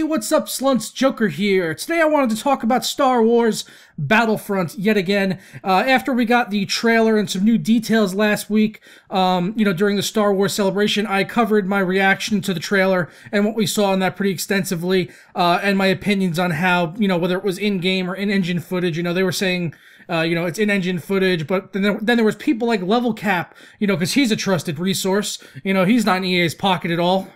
what's up, slunts? Joker here. Today I wanted to talk about Star Wars Battlefront yet again. After we got the trailer and some new details last week, during the Star Wars celebration, I covered my reaction to the trailer and what we saw in that pretty extensively, and my opinions on how, whether it was in-game or in-engine footage. They were saying, it's in-engine footage, but then there was people like Level Cap, because he's a trusted resource. He's not in EA's pocket at all.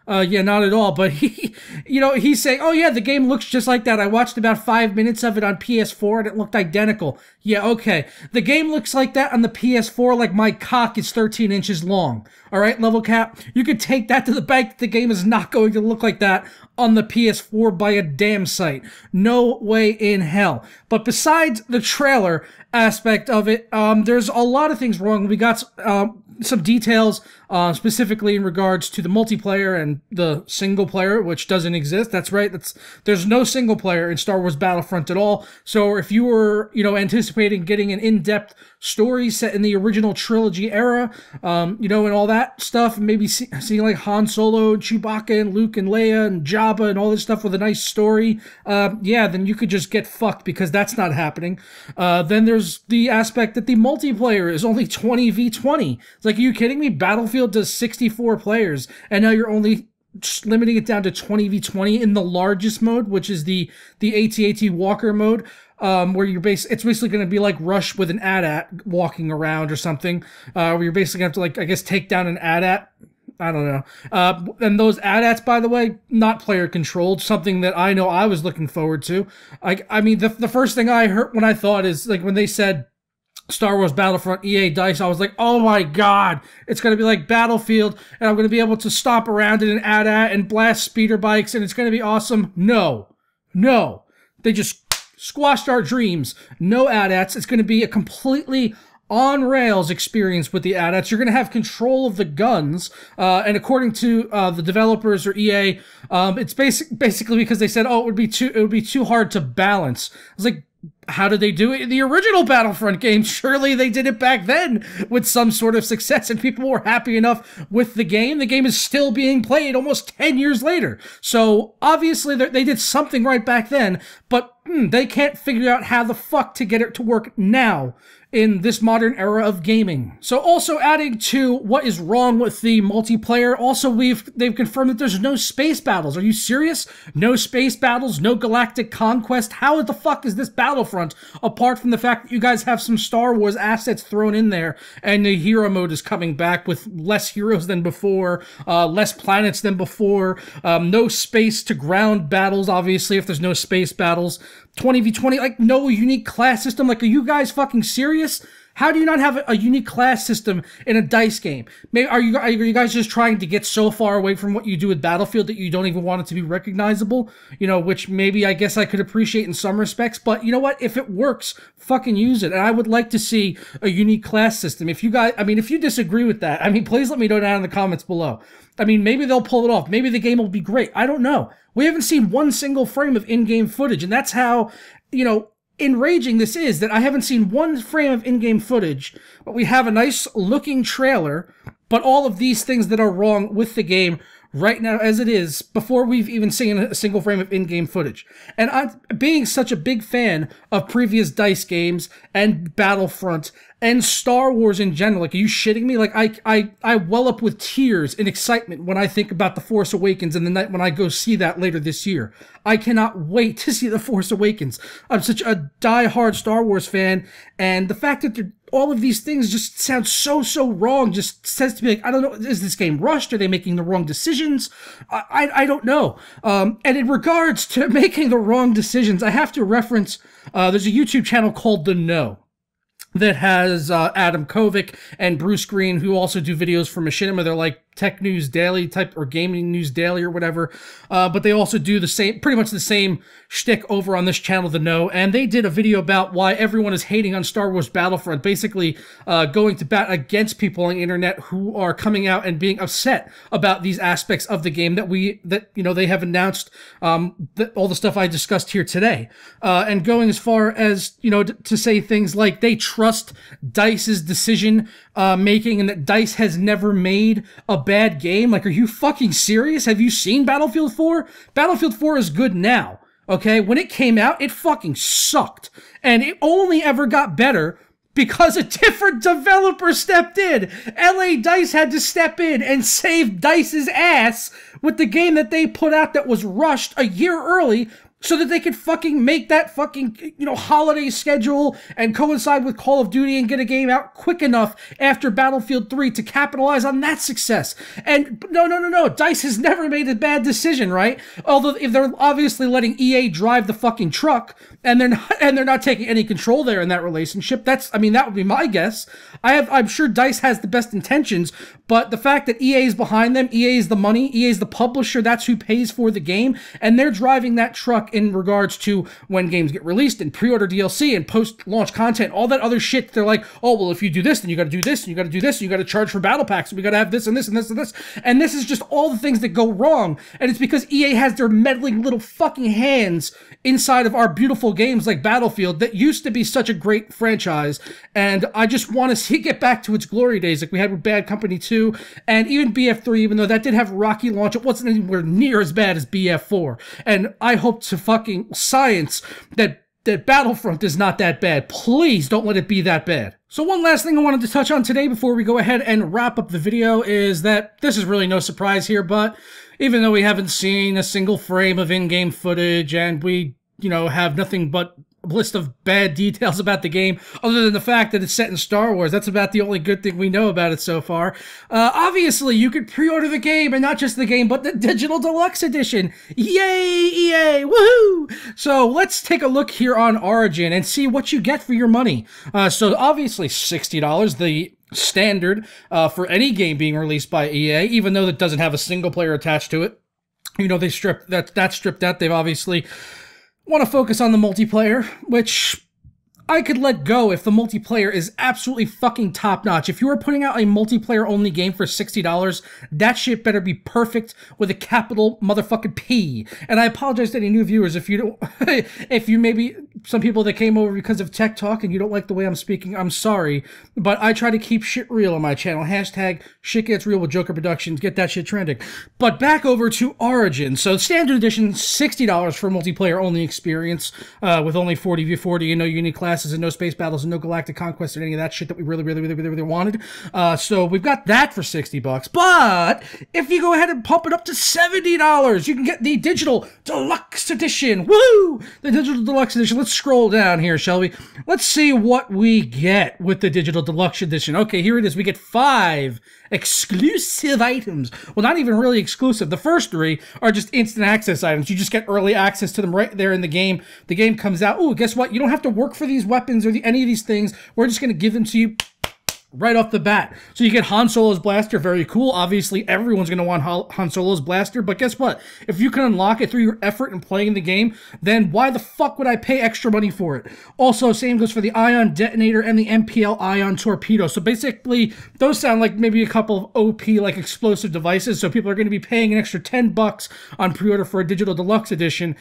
Yeah, not at all, but he's saying, oh yeah, the game looks just like that. I watched about 5 minutes of it on PS4 and it looked identical. Yeah, okay. The game looks like that on the PS4 like my cock is 13 inches long. Alright, Level Cap? You could take that to the bank. The game is not going to look like that on the PS4 by a damn sight. No way in hell. But besides the trailer aspect of it, there's a lot of things wrong. We got some details, specifically in regards to the multiplayer and the single player, which doesn't exist. That's right. There's no single player in Star Wars Battlefront at all. So if you were, anticipating getting an in-depth story set in the original trilogy era, and all that stuff, maybe seeing like Han Solo, Chewbacca, and Luke, and Leia, and Jabba, and all this stuff with a nice story, yeah, then you could just get fucked, because that's not happening. Then there's the aspect that the multiplayer is only 20v20. It's like, are you kidding me? Battlefield does 64 players, and now you're only limiting it down to 20v20 in the largest mode, which is the AT-AT Walker mode, where it's basically going to be like Rush with an AT-AT walking around or something, where you're basically going to have to, I guess, take down an AT-AT. I don't know. And those AT-ATs, by the way, not player controlled, something that I know I was looking forward to. I mean, the first thing I heard when I thought is, like, when they said Star Wars Battlefront EA DICE, I was like, oh my god, it's going to be like Battlefield, and I'm going to be able to stomp around in an AT-AT and blast speeder bikes, and it's going to be awesome. No. They just squashed our dreams. No AT-ATs. It's going to be a completely on-rails experience with the AT-ATs. You're going to have control of the guns, and according to the developers or EA, it's basically because they said, oh, it would be too hard to balance. I was like, how did they do it in the original Battlefront game? Surely they did it back then with some sort of success, and people were happy enough with the game. The game is still being played almost 10 years later. So obviously they did something right back then, but they can't figure out how the fuck to get it to work now in this modern era of gaming. So also adding to what is wrong with the multiplayer, also they've confirmed that there's no space battles. Are you serious? No space battles, no Galactic Conquest. How the fuck is this Battlefront, apart from the fact that you guys have some Star Wars assets thrown in there, and the hero mode is coming back with less heroes than before, less planets than before, no space to ground battles, obviously, if there's no space battles, 20v20, like, no unique class system. Like, are you guys fucking serious? How do you not have a unique class system in a DICE game? Maybe are you guys just trying to get so far away from what you do with Battlefield that you don't even want it to be recognizable? Which maybe I guess I could appreciate in some respects, but you know what? If it works, fucking use it. And I would like to see a unique class system. If you guys, if you disagree with that, please let me know down in the comments below. Maybe they'll pull it off. Maybe the game will be great. I don't know. We haven't seen one single frame of in-game footage, and that's how, enraging this is, that I haven't seen one frame of in-game footage, but we have a nice looking trailer, but all of these things that are wrong with the game right now as it is, before we've even seen a single frame of in-game footage. And I'm being such a big fan of previous DICE games and Battlefront and Star Wars in general. Like, are you shitting me? Like, I well up with tears in excitement when I think about The Force Awakens and the night when I go see that later this year. I cannot wait to see The Force Awakens. I'm such a die-hard Star Wars fan, and the fact that all of these things just sound so wrong just says to me, like, I don't know, is this game rushed? Are they making the wrong decisions? I don't know. And in regards to making the wrong decisions, I have to reference, there's a YouTube channel called The Know that has Adam Kovic and Bruce Green, who also do videos for Machinima. They're like Tech News Daily type, or Gaming News Daily or whatever, but they also do pretty much the same shtick over on this channel, The Know, and they did a video about why everyone is hating on Star Wars Battlefront, basically going to bat against people on the internet who are coming out and being upset about these aspects of the game that they have announced, all the stuff I discussed here today, and going as far as, to say things like they trust DICE's decision making, and that DICE has never made a bad game? Like, are you fucking serious? Have you seen Battlefield 4? Battlefield 4 is good now, okay? When it came out, it fucking sucked. And it only ever got better because a different developer stepped in. LA DICE had to step in and save DICE's ass with the game that they put out that was rushed a year early so that they could fucking make that fucking, you know, holiday schedule and coincide with Call of Duty and get a game out quick enough after Battlefield 3 to capitalize on that success. And no. DICE has never made a bad decision, right? Although if they're obviously letting EA drive the fucking truck and they're not taking any control there in that relationship, that would be my guess. I'm sure DICE has the best intentions, but the fact that EA is behind them, EA is the money, EA is the publisher, that's who pays for the game, and they're driving that truck in regards to when games get released and pre-order DLC and post-launch content, all that other shit. They're like, oh, well, if you do this, then you got to do this, and you got to do this, and you got to charge for battle packs, and we got to have this and this and this and this. And this is just all the things that go wrong. And it's because EA has their meddling little fucking hands inside of our beautiful games like Battlefield that used to be such a great franchise. And I just want to see it get back to its glory days like we had with Bad Company 2 and even BF3, even though that did have a rocky launch. It wasn't anywhere near as bad as BF4. And I hope to fucking science that Battlefront is not that bad. Please don't let it be that bad. So one last thing I wanted to touch on today before we go ahead and wrap up the video is that this is really no surprise here, but even though we haven't seen a single frame of in-game footage and we, you know, have nothing but a list of bad details about the game, other than the fact that it's set in Star Wars, that's about the only good thing we know about it so far. Obviously, you could pre-order the game, and not just the game, but the Digital Deluxe Edition. Yay, EA! Woohoo! So let's take a look here on Origin and see what you get for your money. So obviously, $60, the standard for any game being released by EA, even though it doesn't have a single player attached to it. You know, they stripped that's stripped out. They've obviously want to focus on the multiplayer, which I could let go if the multiplayer is absolutely fucking top-notch. If you are putting out a multiplayer-only game for $60, that shit better be perfect with a capital motherfucking P. And I apologize to any new viewers if you don't, if you maybe, some people that came over because of Tech Talk and you don't like the way I'm speaking, I'm sorry. But I try to keep shit real on my channel. Hashtag shit gets real with Joker Productions. Get that shit trending. But back over to Origin. So standard edition, $60 for a multiplayer-only experience with only 40v40 and no unique classes and no space battles and no Galactic Conquest and any of that shit that we really wanted. So we've got that for $60. But if you go ahead and pump it up to $70, you can get the Digital Deluxe Edition. Woo! The Digital Deluxe Edition. Let's scroll down here, shall we? Let's see what we get with the Digital Deluxe Edition. Okay, here it is. We get 5 exclusive items. Well, not even really exclusive. The first 3 are just instant access items. You just get early access to them right there in the game. The game comes out. Oh, guess what? You don't have to work for these weapons or any of these things. We're just going to give them to you right off the bat. So you get Han Solo's blaster, very cool. Obviously, everyone's going to want Han Solo's blaster, but guess what? If you can unlock it through your effort in playing the game, then why the fuck would I pay extra money for it? Also, same goes for the Ion Detonator and the MPL Ion Torpedo. So basically, those sound like maybe a couple of OP, like explosive devices, so people are going to be paying an extra $10 on pre-order for a Digital Deluxe Edition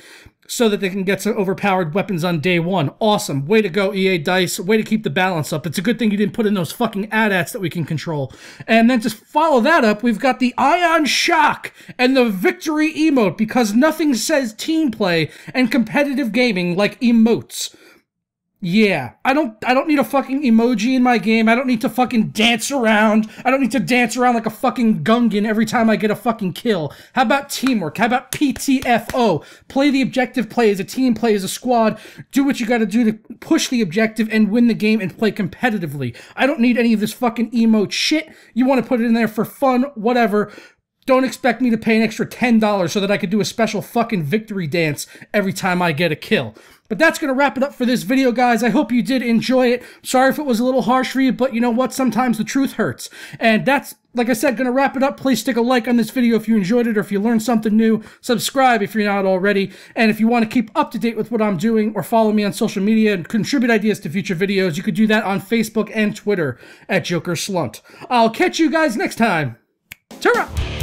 so that they can get some overpowered weapons on day one. Awesome. Way to go, EA DICE. Way to keep the balance up. It's a good thing you didn't put in those fucking AT-ATs that we can control. And then to follow that up, we've got the Ion Shock and the Victory emote, because nothing says team play and competitive gaming like emotes. Yeah, I don't need a fucking emoji in my game. I don't need to fucking dance around. I don't need to dance around like a fucking Gungan every time I get a fucking kill. How about teamwork? How about PTFO? Play the objective, play as a team, play as a squad. Do what you gotta do to push the objective and win the game and play competitively. I don't need any of this fucking emote shit. You want to put it in there for fun, whatever. Don't expect me to pay an extra $10 so that I could do a special fucking victory dance every time I get a kill. But that's going to wrap it up for this video, guys. I hope you did enjoy it. Sorry if it was a little harsh for you, but you know what? Sometimes the truth hurts. And that's, like I said, going to wrap it up. Please stick a like on this video if you enjoyed it or if you learned something new. Subscribe if you're not already. And if you want to keep up to date with what I'm doing or follow me on social media and contribute ideas to future videos, you could do that on Facebook and Twitter at Joker Slunt. I'll catch you guys next time. Ta-ra!